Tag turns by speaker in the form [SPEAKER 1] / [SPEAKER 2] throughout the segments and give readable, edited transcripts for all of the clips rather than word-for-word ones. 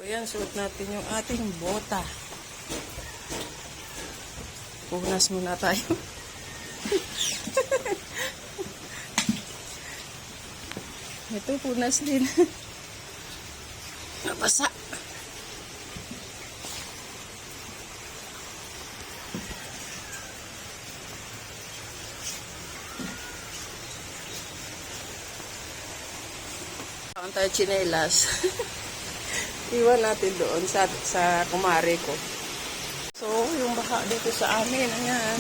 [SPEAKER 1] Ayan, suot natin yung ating bota. Punas muna tayo. Ito, punas din. Nabasa. Ang tayo tsinelas. Iwan natin doon sa kumare ko. So, yung baha dito sa amin, ayan.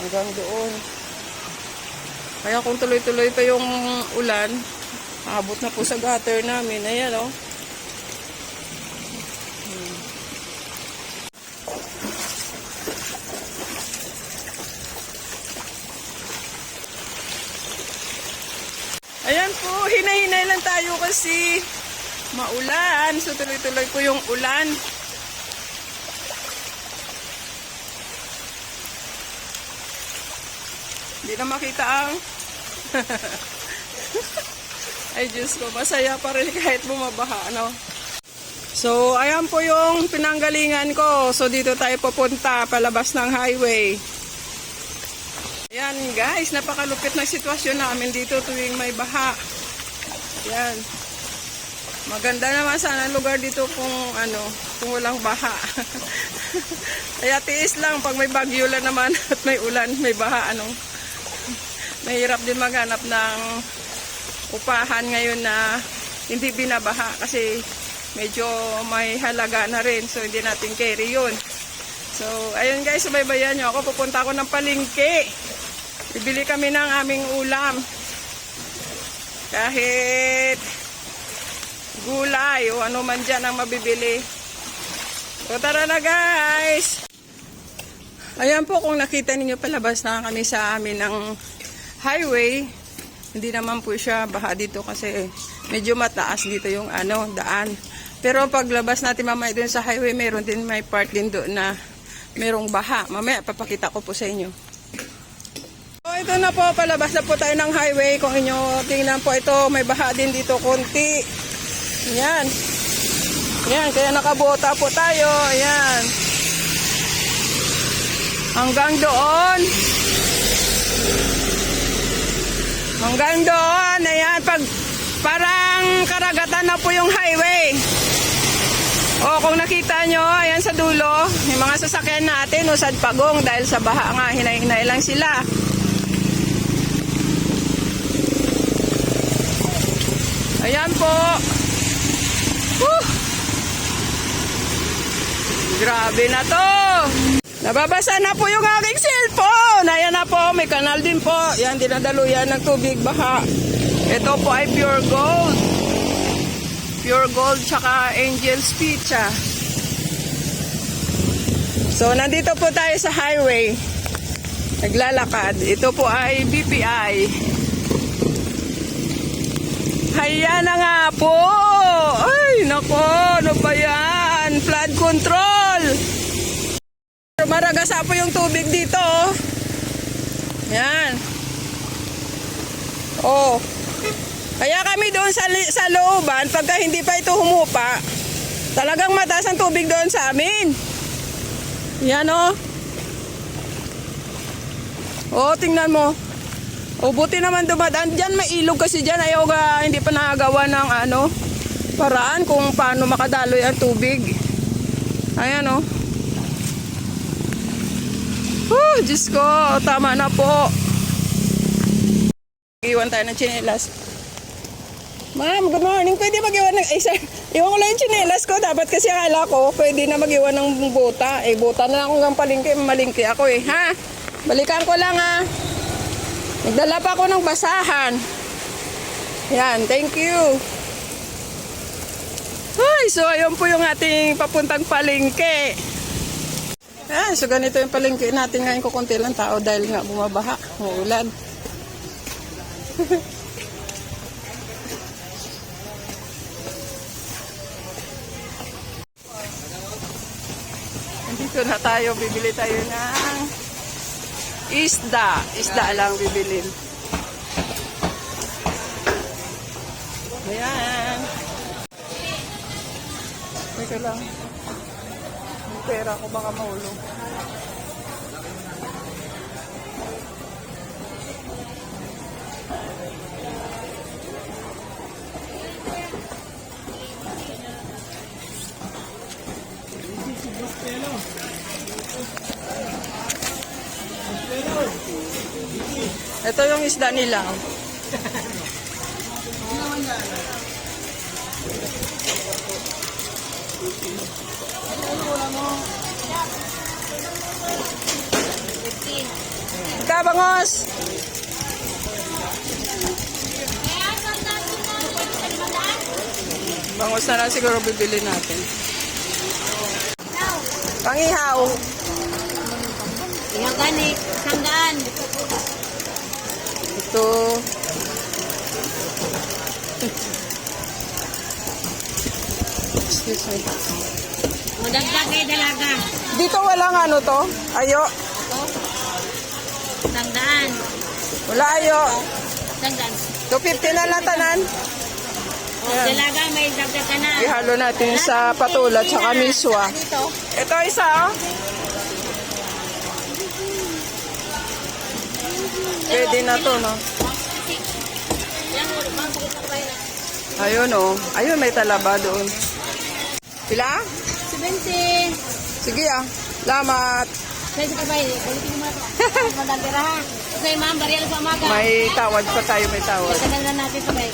[SPEAKER 1] Hanggang doon. Kaya kung tuloy-tuloy pa yung ulan, abot na po sa gutter namin. Ayan, oh. Ayan po, hinay-hinay lang tayo kasi maulan. So, tuloy-tuloy po yung ulan. Hindi na makita ang... Ay, Diyos ko, masaya pa rin kahit bumabaha, no? So, ayan po yung pinanggalingan ko. So, dito tayo pupunta, palabas ng highway. Ayan, guys, napakalupit na sitwasyon namin dito tuwing may baha. Ayan. Maganda naman sana lugar dito kung walang baha. Kaya tiis lang pag may bagyo lang naman at may ulan, may baha, mahirap din maghanap ng upahan ngayon na hindi binabaha kasi medyo may halaga na rin, so hindi natin carry yun. So ayun guys, subaybayan nyo ako, pupunta ako ng palengke, bibili kami ng aming ulam, kahit gulay o ano man dyan ang mabibili. So tara na guys. Ayan po, kung nakita ninyo, palabas na kami sa amin ng highway. Hindi naman po siya baha dito kasi medyo mataas dito yung daan. Pero paglabas natin mamaya doon sa highway, meron din, may part din doon na merong baha. Mamaya papakita ko po sa inyo. So ito na po, palabas na po tayo ng highway. Kung inyo tingnan po, ito may baha din dito konti. Ayan. Ayan, kaya nakabota po tayo. Ayan. Hanggang doon. Hanggang doon. Ayan, parang karagatan na po yung highway. O, kung nakita nyo, ayan sa dulo, yung mga sasakyan natin, usad pagong dahil sa baha nga, hinay-hinay lang sila. Ayan po. Grabe na to. Nababasa na po yung aking cellphone. Ayan na po, may kanal din po. Yan, dinadaluyan ng tubig baha. Ito po ay pure gold. Pure gold tsaka Angel's Pizza. So, nandito po tayo sa highway. Naglalakad. Ito po ay BPI. Ayan na nga po. Ay, nako, ano ba yan? Flood control. Maragasa po yung tubig dito. Yan. Oh. Kaya kami doon sa looban, pagka hindi pa ito humupa, talagang mataas ang tubig doon sa amin. Yan oh. Oh, tingnan mo. O, buti naman dumadaan. Diyan may ilog kasi dyan. Ayaw hindi pa nagawa ng paraan kung paano makadaloy ang tubig. Ayan o. Diyos ko. Tama na po. Iwan tayo ng tsinelas. Ma'am, good morning. Pwede mag-iwan ng... iwan ko lang yung tsinelas ko. Dapat kasi akala ko, pwede na mag-iwan ng bota. Bota na lang akong hanggang palengke. Malingki ako ha. Balikan ko lang ha. Nagdala pa ako ng basahan. Yan, thank you. Ay, so ayun po yung ating papuntang palengke. So ganito yung palengke natin ngayon, kukunti lang tao dahil nga bumabaha, uulan. Nandito na tayo, bibili tayo ng isda. Isda lang bibilin. Teka lang. Yung pera ko baka mahulog. Ito yung isda nila. Kabangos! Bangos na lang siguro bibili natin. Pangihaw.
[SPEAKER 2] Yang gani, sanggaan.
[SPEAKER 1] Ito. Excuse me.
[SPEAKER 2] Madagdag kay dalaga.
[SPEAKER 1] Dito walang ano to? Ayo.
[SPEAKER 2] Sanggaan.
[SPEAKER 1] Wala ayo.
[SPEAKER 2] Sanggaan.
[SPEAKER 1] 250 na lang tanan.
[SPEAKER 2] O, dalaga may dagdag ka na.
[SPEAKER 1] Ihalo natin sa patulat sa miswa.
[SPEAKER 2] Dito.
[SPEAKER 1] Ito isa oh. Pwede na to, no?
[SPEAKER 2] Yan, mabukit na kayo na.
[SPEAKER 1] Ayun, oh. Ayun, may talaba doon. Pila?
[SPEAKER 2] 70.
[SPEAKER 1] Sige, ah. Salamat.
[SPEAKER 2] Saya suka bayi. Ulitin mo ito. Madagdira ha. Kasi ma'am, bariya sa umaga.
[SPEAKER 1] May tawad pa tayo, may tawad.
[SPEAKER 2] Pagkadalan natin ito bayi.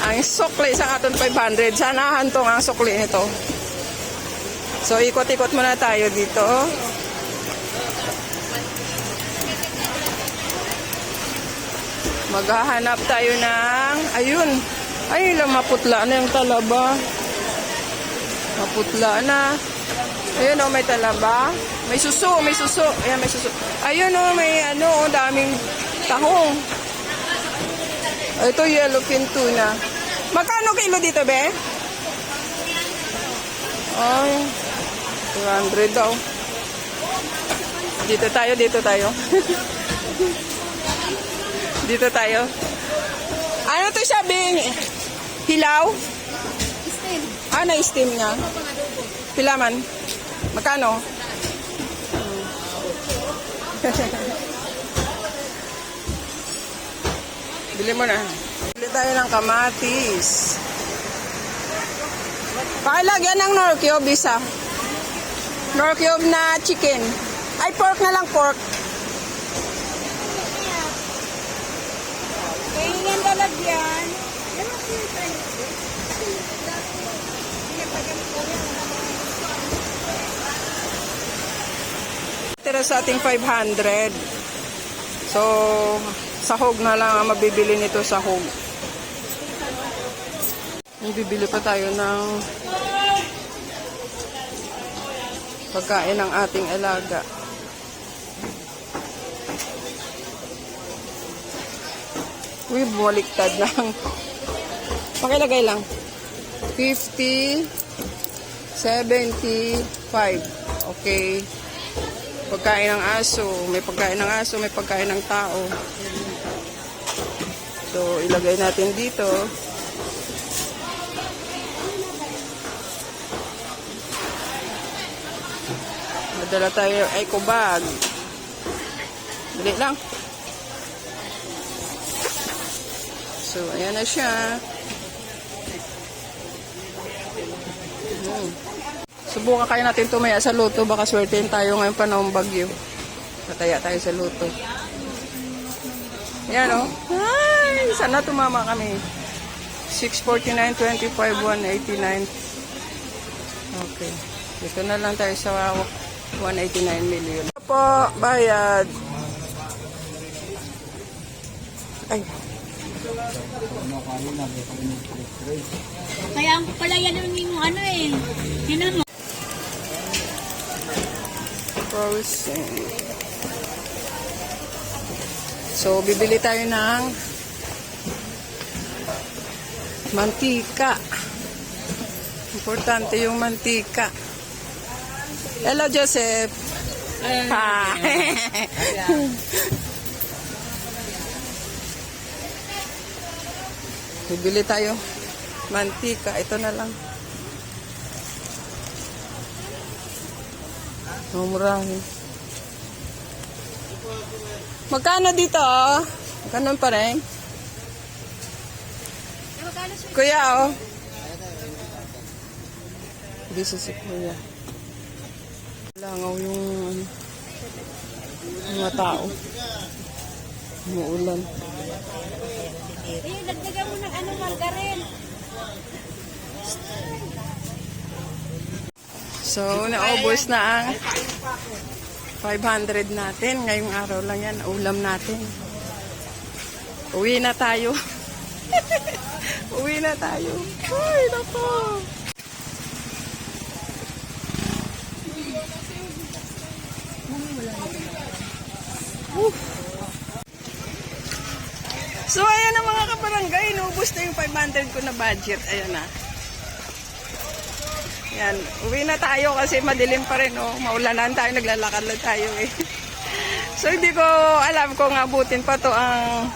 [SPEAKER 1] Ang sukli sa aton 500. Sana hantong ang sukli nito. So, ikot-ikot muna tayo dito. Maghahanap tayo ng, ayun, ayun lang, maputla na yung talaba. Maputla na. Ayun o, may talaba. May suso, may suso. Ayan, may suso. Ayun o, may ano, daming tahong. Ito, yellowfin tuna. Magkano kilo dito, be? Ay, 200 daw. Dito tayo, dito tayo. Dito tayo. Ano to sabi? Hilaw?
[SPEAKER 2] Steam.
[SPEAKER 1] Ah, na-steam nga. Pilaman? Magkano? Bili mo na. Bili tayo ng kamatis. Pakilagyan ng nor cube isa. Nor cube na chicken. Ay, pork na lang, pork.
[SPEAKER 2] Kaingan talagyan.
[SPEAKER 1] Tira sa ating 500. So, sahog na lang ang mabibili nito, sahog. Bibili pa tayo ng pagkain ng ating alaga. Uy, bumaliktad lang. Pakilagay lang. 50, 75. Okay. Pagkain ng aso. May pagkain ng aso, may pagkain ng tao. So, ilagay natin dito. Madala tayo eco bag. Dali lang. So, ayan na siya. Subukan kaya natin tumaya sa luto. Baka swertein tayo ngayong panahong bagyo. Tataya tayo sa luto. Ayan o. Ay, sana tumama kami. 649, 25, 189. Okay. Dito na lang tayo sa 189 million. Po, bayad. Ay.
[SPEAKER 2] Kaya ang pala yan yung ano eh. Yun mo.
[SPEAKER 1] Frozen. So, bibili tayo ng mantika. Importante yung mantika. Hello, Joseph. Pa. Bibili tayo mantika. Ito na lang. Mumurahin. Magkano dito? Magkano pa rin? Kuya, oh. Dito si Kuya. Langaw yung mga tao. Umuulan.
[SPEAKER 2] Dagdagan mo ng margarin.
[SPEAKER 1] So, naubos na ang 500 natin. Ngayong araw lang yan, ulam natin. Uwi na tayo. Uwi na tayo. Ay, nako. So, ayan ang mga kabarangay. Naubos na yung 500 ko na budget. Ayan na. Yan, uwi na tayo kasi madilim pa rin, oh. Maulanan tayo, naglalakad lang tayo, eh. So, hindi ko alam kung abutin pa to ang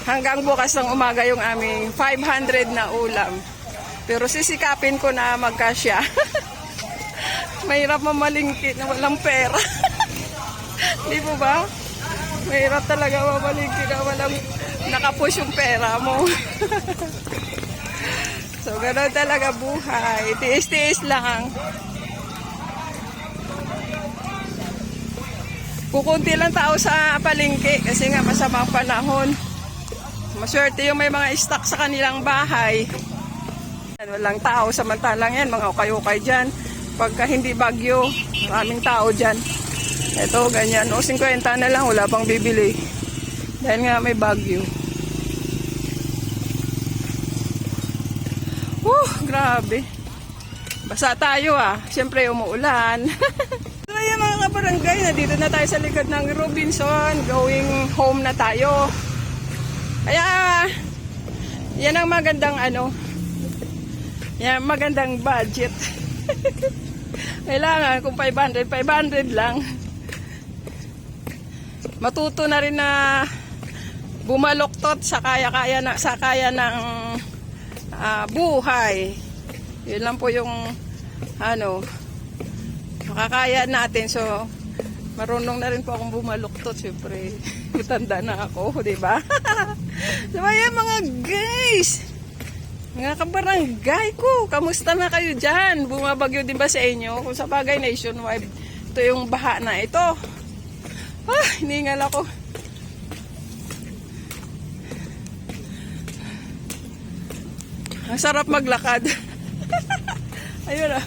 [SPEAKER 1] hanggang bukas ng umaga yung aming 500 na ulam. Pero sisikapin ko na magkasya. Mahirap mamalingki na walang pera. Di po ba? Mahirap talaga mamalingki na walang nakapush yung pera mo. So, gano'n talaga buhay. Tiis-tiis lang. Kukunti lang tao sa palengke kasi nga masama ang panahon. Maswerte yung may mga stock sa kanilang bahay. Walang tao, samantalang yan, mga ukay-ukay dyan. Pagka hindi bagyo, maraming tao dyan. Ito, ganyan. O, 50 na lang, wala pang bibili. Dahil nga may bagyo. Grabe. Basa tayo ah. Siyempre umuulan. So ayan mga kabarangay, nandito na tayo sa likod ng Robinson. Going home na tayo. Kaya, yan ang magandang yan magandang budget. Kailangan kung 500 lang. Matuto na rin na bumaluktot sa kaya ng buhay. Yun lang po yung makakaya natin. So, marunong na rin po akong bumaluktot. Siyempre, matanda na ako, di ba? So, ayan mga guys, mga kabarangay ko, kamusta na kayo dyan? Bumabagyo din ba sa inyo? Kung sa bagay nationwide, ito yung baha na ito. Hiningal ako. Ang sarap maglakad. Ayun ah.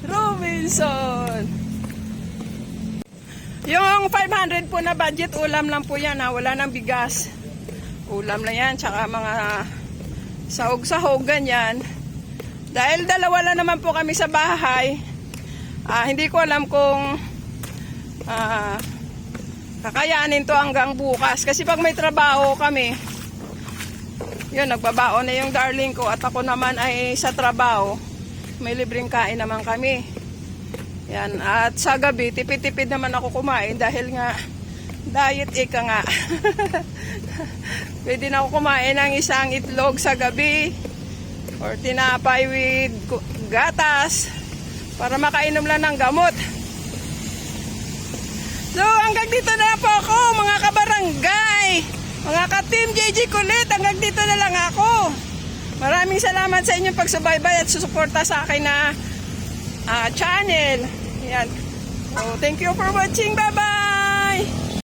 [SPEAKER 1] Robinson. Yung 500 po na budget, ulam lang po yan ha. Wala nang bigas. Ulam lang yan. Tsaka mga sahog-sahog ganyan. Dahil dalawa lang naman po kami sa bahay. Hindi ko alam kung kakayanin to hanggang bukas. Kasi pag may trabaho kami, yun, nagbabaon na yung darling ko at ako naman ay sa trabaho. May libreng kain naman kami. Yan, at sa gabi, tipid-tipid naman ako kumain dahil nga diet ika nga. Pwede na ako kumain ng isang itlog sa gabi or tinapay with gatas para makainom lang ng gamot. So, hanggang dito na po ako, mga kabarangay. Mga ka-Team JJ Kulit, hanggang dito na lang ako. Maraming salamat sa inyong pagsubaybay at susuporta sa akin na channel. Yan. So, thank you for watching. Bye-bye!